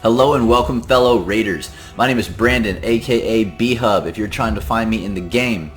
Hello and welcome, fellow Raiders. My name is Brandon, aka B-Hub, if you're trying to find me in the game.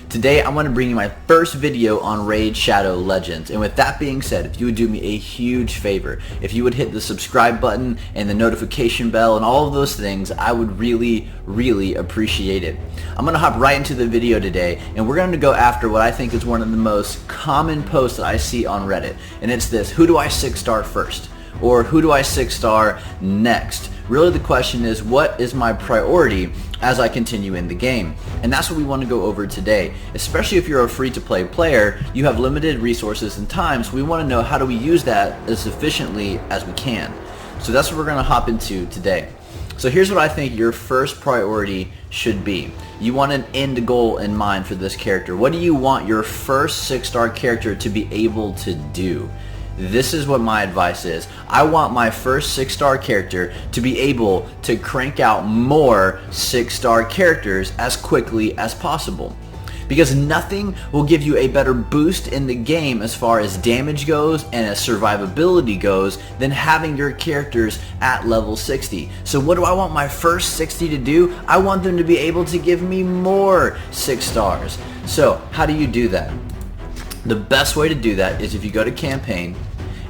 Today I want to bring you my first video on Raid Shadow Legends, and with that being said, if you would do me a huge favor, if you would hit the subscribe button and the notification bell and all of those things, I would really appreciate it. I'm going to hop right into the video today, and we're going to go after what I think is one of the most common posts that I see on Reddit, and it's this: who do I 6-star first? Or who do I 6-star next? Really the question is, what is my priority as I continue in the game? And that's what we want to go over today. Especially if you're a free-to-play player, you have limited resources and time, so we want to know how do we use that as efficiently as we can. So that's what we're going to hop into today. So here's what I think your first priority should be. You want an end goal in mind for this character. What do you want your first 6-star character to be able to do? This is what my advice is. I want my first 6-star character to be able to crank out more 6-star characters as quickly as possible. Because nothing will give you a better boost in the game as far as damage goes and as survivability goes than having your characters at level 60. So what do I want my first 60 to do? I want them to be able to give me more 6 stars. So how do you do that? The best way to do that is if you go to campaign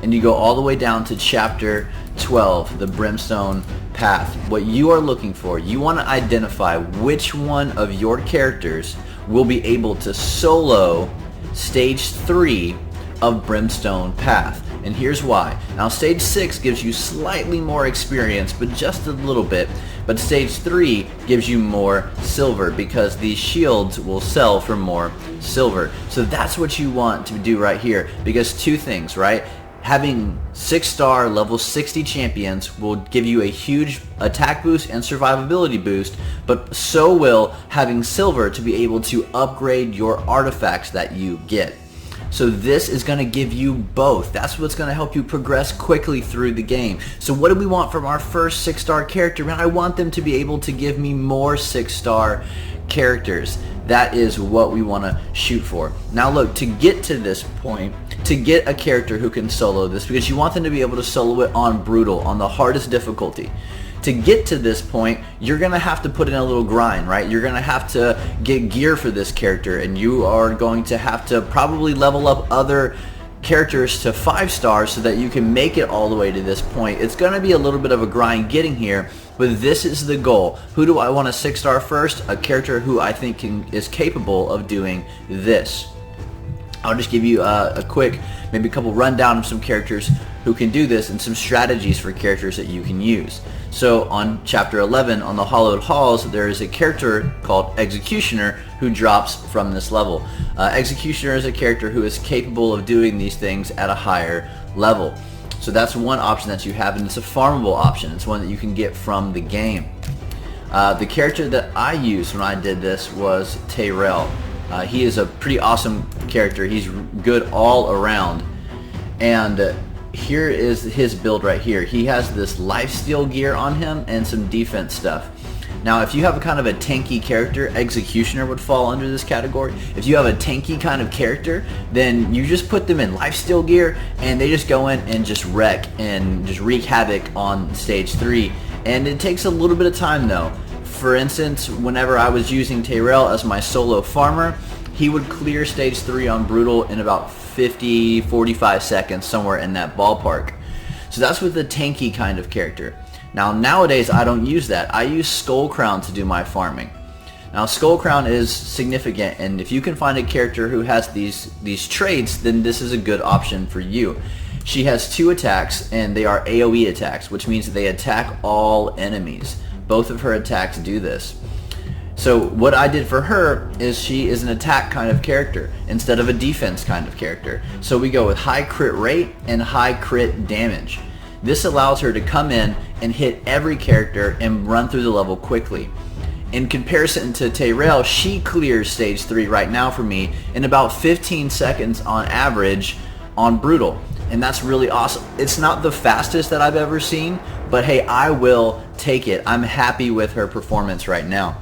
and you go all the way down to chapter 12, the Brimstone Path. What you are looking for, you want to identify which one of your characters will be able to solo stage 3 of Brimstone Path. And here's why. Now stage 6 gives you slightly more experience, but just a little bit. But stage 3 gives you more silver because these shields will sell for more silver. So that's what you want to do right here, because two things, right? Having 6-star level 60 champions will give you a huge attack boost and survivability boost, but so will having silver to be able to upgrade your artifacts that you get. So this is going to give you both. That's what's going to help you progress quickly through the game. So what do we want from our first 6-star character? Man, I want them to be able to give me more 6-star characters. That is what we want to shoot for. Now look, to get to this point, to get a character who can solo this, because you want them to be able to solo it on brutal, on the hardest difficulty. To get to this point, you're going to have to put in a little grind, right? You're going to have to get gear for this character, and you are going to have to probably level up other characters to 5 stars so that you can make it all the way to this point. It's going to be a little bit of a grind getting here, but this is the goal. Who do I want to 6-star first? A character who I think is capable of doing this. I'll just give you a quick, maybe a couple rundown of some characters who can do this and some strategies for characters that you can use. So on chapter 11, on the Hollowed Halls, there is a character called Executioner who drops from this level. Executioner is a character who is capable of doing these things at a higher level. So that's one option that you have, and it's a farmable option. It's one that you can get from the game. The character that I used when I did this was Tyrell. He is a pretty awesome character. He's good all around. And here is his build right here. He has this lifesteal gear on him and some defense stuff. Now if you have a kind of a tanky character, Executioner would fall under this category. If you have a tanky kind of character, then you just put them in lifesteal gear and they just go in and just wreck and just wreak havoc on stage 3. And it takes a little bit of time though. For instance, whenever I was using Tyrell as my solo farmer, he would clear stage 3 on brutal in about 45 seconds, somewhere in that ballpark. So that's with the tanky kind of character. Now nowadays I don't use that. I use Skullcrown to do my farming. Now Skullcrown is significant, and if you can find a character who has these traits, then this is a good option for you. She has 2 attacks, and they are AoE attacks, which means that they attack all enemies. Both of her attacks do this. So what I did for her is she is an attack kind of character instead of a defense kind of character. So we go with high crit rate and high crit damage. This allows her to come in and hit every character and run through the level quickly. In comparison to Tyrell, she clears stage 3 right now for me in about 15 seconds on average on brutal. And that's really awesome. It's not the fastest that I've ever seen, but hey, I will take it. I'm happy with her performance right now.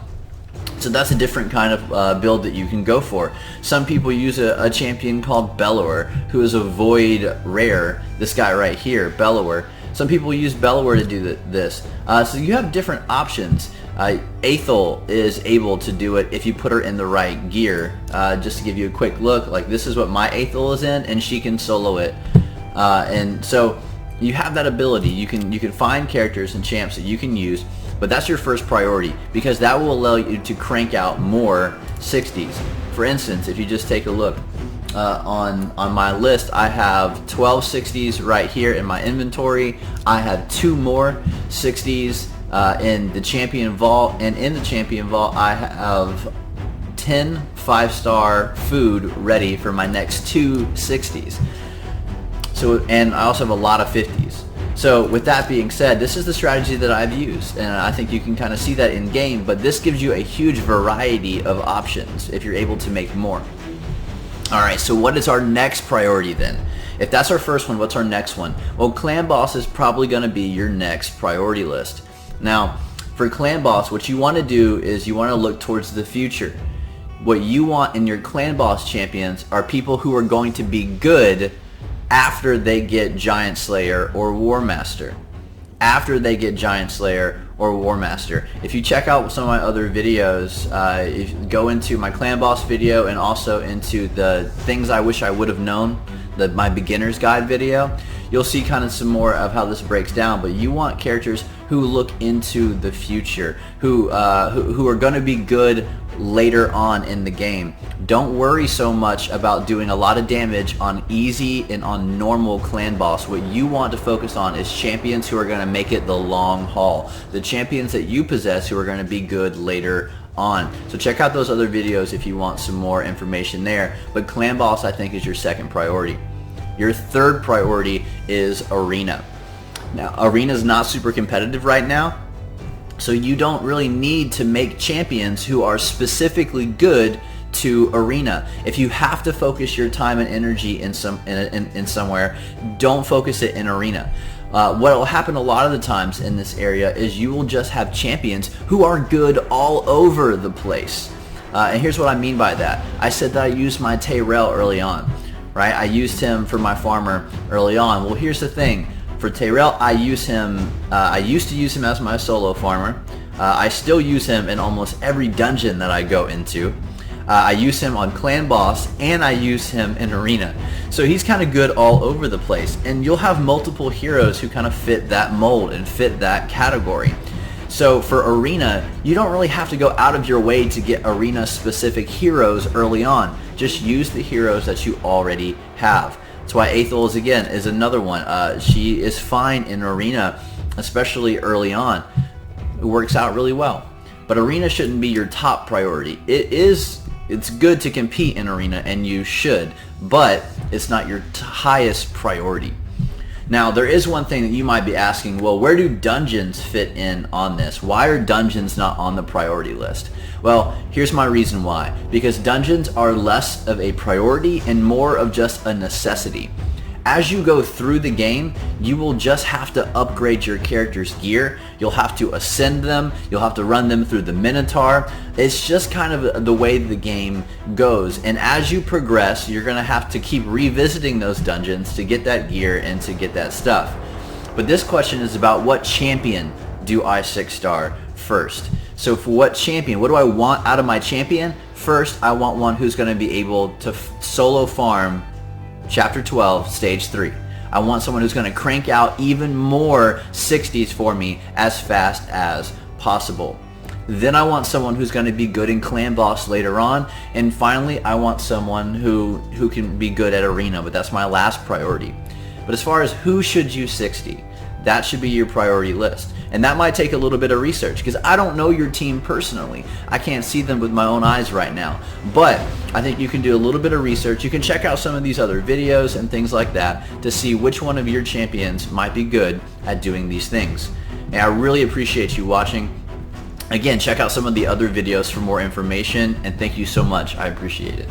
So that's a different kind of build that you can go for. Some people use a champion called Bellower, who is a void rare. This guy right here, Bellower. Some people use Bellower to do this. So you have different options. Aethel is able to do it if you put her in the right gear. Just to give you a quick look, like this is what my Aethel is in, and she can solo it. And so you have that ability. You can find characters and champs that you can use, but that's your first priority because that will allow you to crank out more 60s. For instance, if you just take a look on my list, I have 12 60s right here in my inventory. I have 2 more 60s in the champion vault, and in the champion vault I have 10 5-star food ready for my next 2 60s. So, and I also have a lot of 50s. So with that being said, this is the strategy that I've used, and I think you can kind of see that in game, but this gives you a huge variety of options if you're able to make more. Alright, so what is our next priority then? If that's our first one, what's our next one? Well, Clan Boss is probably going to be your next priority list. Now, for Clan Boss, what you want to do is you want to look towards the future. What you want in your Clan Boss champions are people who are going to be good after they get Giant Slayer or War Master. After they get Giant Slayer or War Master. If you check out some of my other videos, if you go into my Clan Boss video and also into the things I wish I would have known, my beginner's guide video, you'll see kind of some more of how this breaks down. But you want characters who look into the future, who are going to be good later on in the game. Don't worry so much about doing a lot of damage on easy and on normal Clan Boss. What you want to focus on is champions who are going to make it the long haul. The champions that you possess who are going to be good later on. So check out those other videos if you want some more information there. But Clan Boss, I think, is your second priority. Your third priority is Arena. Now, Arena is not super competitive right now, so you don't really need to make champions who are specifically good to Arena. If you have to focus your time and energy in somewhere, don't focus it in Arena. What will happen a lot of the times in this area is you will just have champions who are good all over the place. And here's what I mean by that. I said that I used my Tyrell early on, right? I used him for my farmer early on. Well, here's the thing. For Tyrell, I used to use him as my solo farmer. I still use him in almost every dungeon that I go into. I use him on Clan Boss, and I use him in Arena. So he's kind of good all over the place. And you'll have multiple heroes who kind of fit that mold and fit that category. So for Arena, you don't really have to go out of your way to get Arena-specific heroes early on. Just use the heroes that you already have. That's why Aethel is another one. She is fine in Arena, especially early on. It works out really well. But Arena shouldn't be your top priority. It's good to compete in Arena, and you should, but it's not your highest priority. Now, there is one thing that you might be asking, well, where do dungeons fit in on this? Why are dungeons not on the priority list? Well, here's my reason why. Because dungeons are less of a priority and more of just a necessity. As you go through the game, you will just have to upgrade your character's gear. You'll have to ascend them. You'll have to run them through the Minotaur. It's just kind of the way the game goes. And as you progress, you're going to have to keep revisiting those dungeons to get that gear and to get that stuff. But this question is about what champion do I 6-star first? So for what champion? What do I want out of my champion? First, I want one who's going to be able to solo farm Chapter 12, Stage 3. I want someone who's going to crank out even more 60s for me as fast as possible. Then I want someone who's going to be good in Clan Boss later on. And finally, I want someone who can be good at Arena, but that's my last priority. But as far as who should you 60, that should be your priority list. And that might take a little bit of research because I don't know your team personally. I can't see them with my own eyes right now. But I think you can do a little bit of research. You can check out some of these other videos and things like that to see which one of your champions might be good at doing these things. And I really appreciate you watching. Again, check out some of the other videos for more information, and thank you so much. I appreciate it.